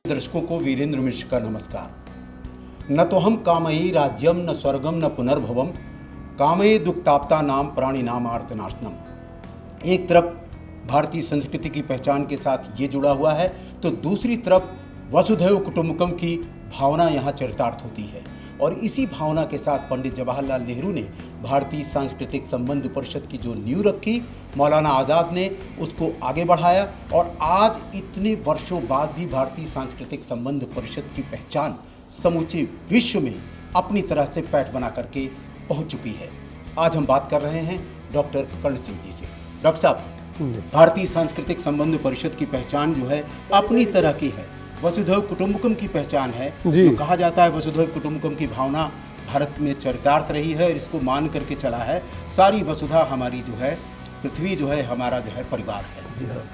दर्शकों को वीरेंद्र मिश्र का नमस्कार। न तो हम कामयी राज्यम न स्वर्गम न पुनर्भवम, कामये दुक्ताप्ता नाम प्राणी नाम आर्तनाशनम। एक तरफ भारतीय संस्कृति की पहचान के साथ ये जुड़ा हुआ है, तो दूसरी तरफ वसुधैव कुटुंबकम की भावना यहाँ चरितार्थ होती है। और इसी भावना के साथ पंडित जवाहरलाल नेहरू ने भारतीय सांस्कृतिक संबंध परिषद की जो नींव रखी, मौलाना आज़ाद ने उसको आगे बढ़ाया और आज इतने वर्षों बाद भी भारतीय सांस्कृतिक संबंध परिषद की पहचान समूचे विश्व में अपनी तरह से पैठ बना करके पहुंच चुकी है। आज हम बात कर रहे हैं डॉक्टर कर्ण सिंह जी से। डॉक्टर साहब, भारतीय सांस्कृतिक संबंध परिषद की पहचान जो है अपनी तरह की है, वसुधैव कुटुंबकम की पहचान है। जो कहा जाता है वसुधैव कुटुंबकम की भावना भारत में चरितार्थ रही है और इसको मान करके चला है। सारी वसुधा हमारी जो है, पृथ्वी जो है हमारा जो है परिवार है।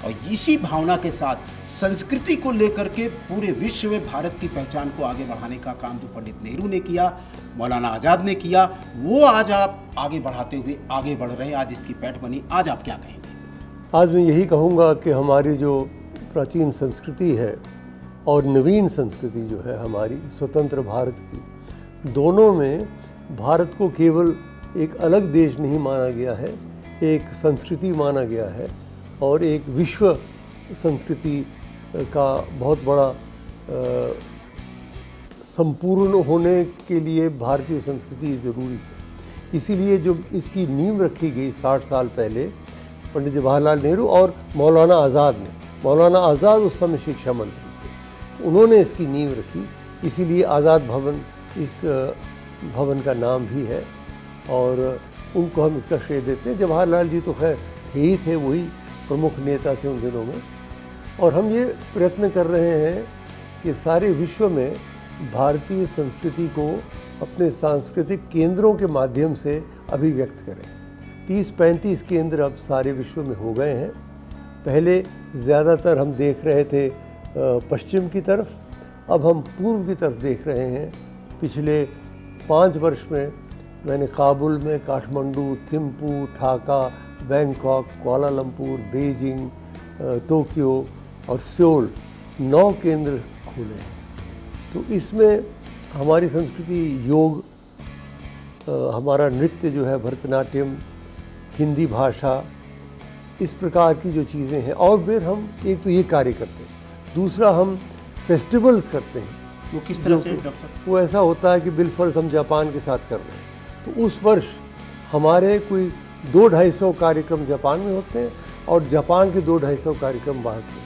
और इसी भावना के साथ संस्कृति को लेकर के पूरे विश्व में भारत की पहचान को आगे बढ़ाने का काम जो पंडित नेहरू ने किया, मौलाना आज़ाद ने किया, वो आज आप आगे बढ़ाते हुए आगे बढ़ रहे हैं। आज इसकी पैठ बनी। आज आप क्या कहेंगे? आज मैं यही कहूँगा कि हमारी जो प्राचीन संस्कृति है और नवीन संस्कृति जो है हमारी स्वतंत्र भारत की, दोनों में भारत को केवल एक अलग देश नहीं माना गया है, एक संस्कृति माना गया है और एक विश्व संस्कृति का बहुत बड़ा संपूर्ण होने के लिए भारतीय संस्कृति ज़रूरी है। इसीलिए जो इसकी नींव रखी गई 60 साल पहले पंडित जवाहरलाल नेहरू और मौलाना आज़ाद ने, मौलाना आज़ाद उस समय शिक्षा मंत्री थे, उन्होंने इसकी नींव रखी। इसीलिए आज़ाद भवन इस भवन का नाम भी है और उनको हम इसका श्रेय देते हैं। जवाहरलाल जी तो खैर थे ही थे, वही प्रमुख नेता थे उन दिनों में। और हम ये प्रयत्न कर रहे हैं कि सारे विश्व में भारतीय संस्कृति को अपने सांस्कृतिक केंद्रों के माध्यम से अभिव्यक्त करें। 30-35 केंद्र अब सारे विश्व में हो गए हैं। पहले ज़्यादातर हम देख रहे थे पश्चिम की तरफ, अब हम पूर्व की तरफ देख रहे हैं। पिछले 5 वर्ष में मैंने काबुल में, Kathmandu, Thimphu, Dhaka, Bangkok, Kuala Lumpur, Beijing, Tokyo और सियोल 9 केंद्र खोले हैं। तो इसमें हमारी संस्कृति, योग, हमारा नृत्य जो है भरतनाट्यम, हिंदी भाषा, इस प्रकार की जो चीज़ें हैं। और फिर हम एक तो ये कार्य करते हैं, दूसरा हम फेस्टिवल्स करते हैं। वो किस तरह से डॉक्टर साहब? वो ऐसा होता है कि बिलफर्ज हम जापान के साथ कर रहे हैं, तो उस वर्ष हमारे कोई 200-250 कार्यक्रम जापान में होते हैं और जापान के 200-250 कार्यक्रम भारत में।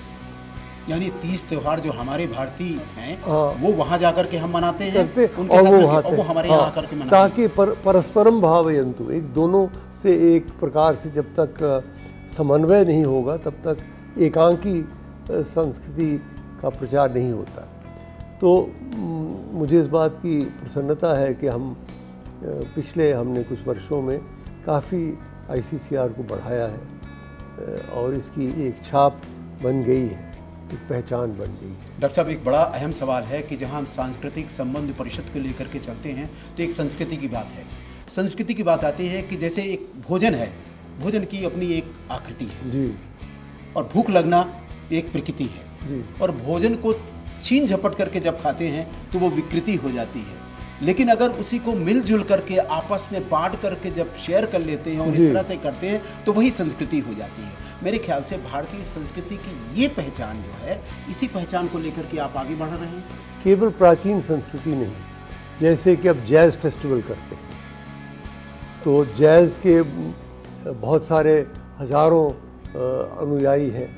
यानी 30 त्यौहार जो हमारे भारतीय हैं, हाँ, वो वहाँ जाकर के हम मनाते हैं, उनके और साथ वो मिलके, और वो हमारे यहाँ आकर के मनाते हैं, ताकि परस्परम भावयन्तु, एक दोनों से एक प्रकार से जब तक समन्वय नहीं होगा तब तक एकांकी संस्कृति का प्रचार नहीं होता। तो मुझे इस बात की प्रसन्नता है कि हम पिछले हमने कुछ वर्षों में काफ़ी ICCR को बढ़ाया है और इसकी एक छाप बन गई है, एक पहचान बन गई है। डॉक्टर साहब, एक बड़ा अहम सवाल है कि जहां हम सांस्कृतिक संबंध परिषद को लेकर के चलते हैं तो एक संस्कृति की बात है। संस्कृति की बात आती है कि जैसे एक भोजन है, भोजन की अपनी एक आकृति है जी, और भूख लगना एक प्रकृति है जी। और भोजन को छीन झपट करके जब खाते हैं तो वो विकृति हो जाती है। लेकिन अगर उसी को मिलजुल करके आपस में बांट करके जब शेयर कर लेते हैं और इस तरह से करते हैं तो वही संस्कृति हो जाती है। मेरे ख्याल से भारतीय संस्कृति की ये पहचान जो है, इसी पहचान को लेकर के आप आगे बढ़ रहे हैं। केवल प्राचीन संस्कृति नहीं, जैसे कि अब जैज़ फेस्टिवल करते हैं तो जैज़ के बहुत सारे हज़ारों अनुयायी हैं।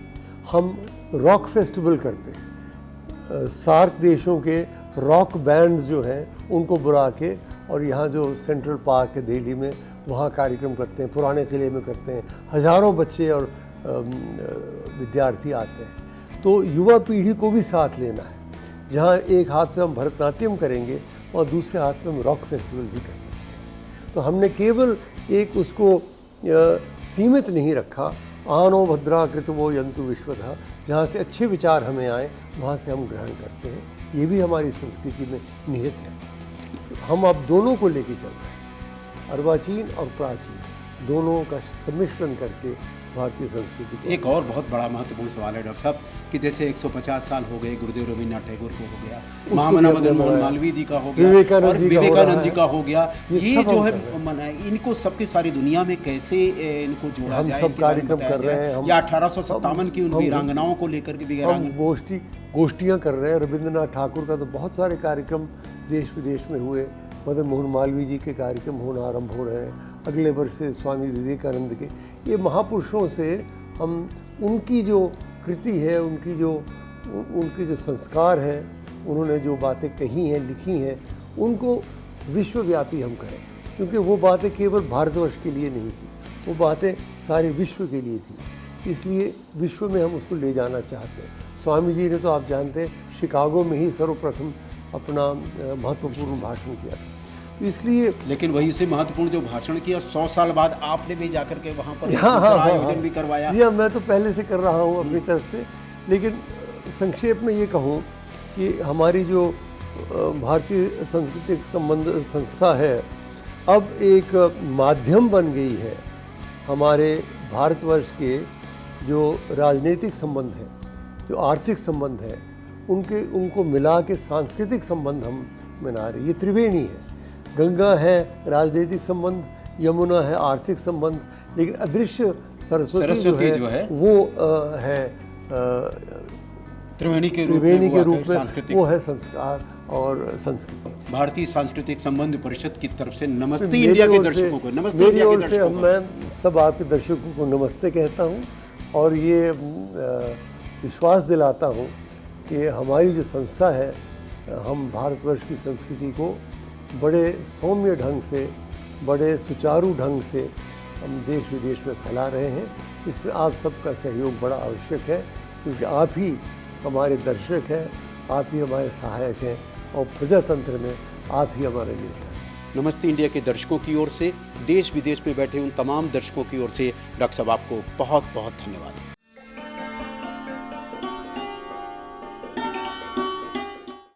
हम रॉक फेस्टिवल करते हैं, सार्क देशों के रॉक बैंड्स जो हैं उनको बुला के, और यहाँ जो सेंट्रल पार्क है दिल्ली में, वहाँ कार्यक्रम करते हैं, पुराने किले में करते हैं। हज़ारों बच्चे और विद्यार्थी आते हैं। तो युवा पीढ़ी को भी साथ लेना है। जहाँ एक हाथ में हम भरतनाट्यम करेंगे और दूसरे हाथ में हम रॉक फेस्टिवल भी कर सकते हैं। तो हमने केवल एक उसको सीमित नहीं रखा, आनो भद्रा कृतवो यंतु विश्वतः, जहाँ से अच्छे विचार हमें आए वहाँ से हम ग्रहण करते हैं। ये भी हमारी संस्कृति में निहित है। तो हम अब दोनों को लेके चल रहे हैं, अर्वाचीन और प्राचीन दोनों का सम्मिश्रण करके भारतीय संस्कृति को। एक और बहुत बड़ा महत्वपूर्ण सवाल है डॉक्टर साहब कि जैसे 150 साल हो गए गुरुदेव रवींद्रनाथ टैगोर को हो गया, महामना मदन मोहन मालवीय जी का हो गया और विवेकानंद जी का हो गया, ये जो है इनको सबकी सारी दुनिया में कैसे इनको जोड़ा जाए, सब कार्यक्रम कर रहे हैं। या 1857 की उन वीरांगनाओं को लेकर के हम गोष्ठियाँ कर रहे हैं। रविंद्रनाथ ठाकुर का तो बहुत सारे कार्यक्रम देश विदेश में हुए, मदन मोहन मालवीय जी के कार्यक्रम होना आरंभ हो रहे हैं, अगले वर्ष से स्वामी विवेकानंद के। ये महापुरुषों से हम उनकी जो कृति है, उनके जो संस्कार है, उन्होंने जो बातें कही हैं, लिखी हैं, उनको विश्वव्यापी हम करें, क्योंकि वो बातें केवल भारतवर्ष के लिए नहीं थी, वो बातें सारे विश्व के लिए थी। इसलिए विश्व में हम उसको ले जाना चाहते हैं। स्वामी जी ने तो आप जानते हैं शिकागो में ही सर्वप्रथम अपना महत्वपूर्ण भाषण किया था, तो इसलिए। लेकिन वही से महत्वपूर्ण जो भाषण किया 100 साल बाद आपने भी जाकर के वहाँ पर आयोजन भी करवाया। जी, मैं तो पहले से कर रहा हूँ अपनी तरफ से, लेकिन संक्षेप में ये कहूँ कि हमारी जो भारतीय सांस्कृतिक संबंध संस्था है अब एक माध्यम बन गई है हमारे भारतवर्ष के जो राजनीतिक संबंध है, जो आर्थिक संबंध है, उनको मिला के सांस्कृतिक संबंध हम मना रहे। ये त्रिवेणी है, गंगा है राजनीतिक संबंध, यमुना है आर्थिक संबंध, लेकिन अदृश्य सरस्वती जो है वो है त्रिवेणी के रूप में वो है संस्कार और संस्कृति। भारतीय सांस्कृतिक संबंध परिषद की तरफ से नमस्ते इंडिया के दर्शकों को, नमस्ते इंडिया के दर्शकों को। मैं सब आपके दर्शकों को नमस्ते कहता हूँ और ये विश्वास दिलाता हूँ कि हमारी जो संस्था है, हम भारतवर्ष की संस्कृति को बड़े सौम्य ढंग से, बड़े सुचारू ढंग से हम देश विदेश में फैला रहे हैं। इसमें आप सबका सहयोग बड़ा आवश्यक है, क्योंकि आप ही हमारे दर्शक हैं, आप ही हमारे सहायक हैं और प्रजातंत्र में आप ही हमारे नेता हैं। नमस्ते इंडिया के दर्शकों की ओर से, देश विदेश में बैठे उन तमाम दर्शकों की ओर से डॉक्टर साहब आपको बहुत बहुत धन्यवाद।